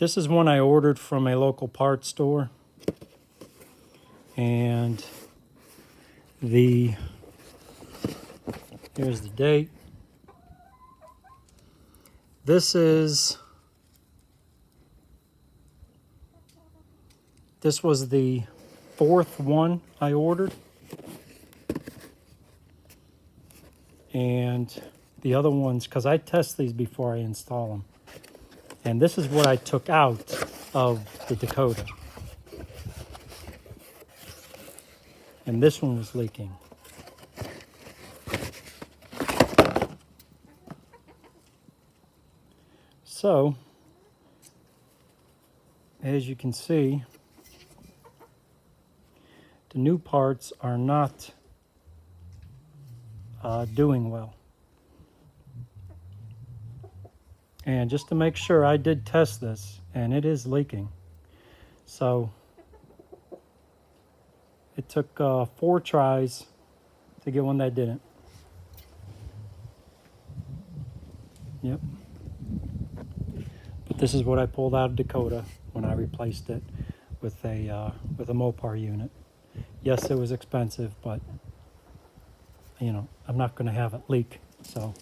This is one I ordered from a local parts store. And here's the date. This was the 4th one I ordered. And the other ones, because I test these before I install them. And this is what I took out of the Dakota. And this one was leaking. So, as you can see, the new parts are not doing well. And just to make sure, I did test this, and it is leaking. So it took 4 tries to get one that didn't. Yep. But this is what I pulled out of Dakota when I replaced it with a Mopar unit. Yes, it was expensive, but you know, I'm not going to have it leak. So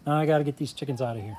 now I got to get these chickens out of here.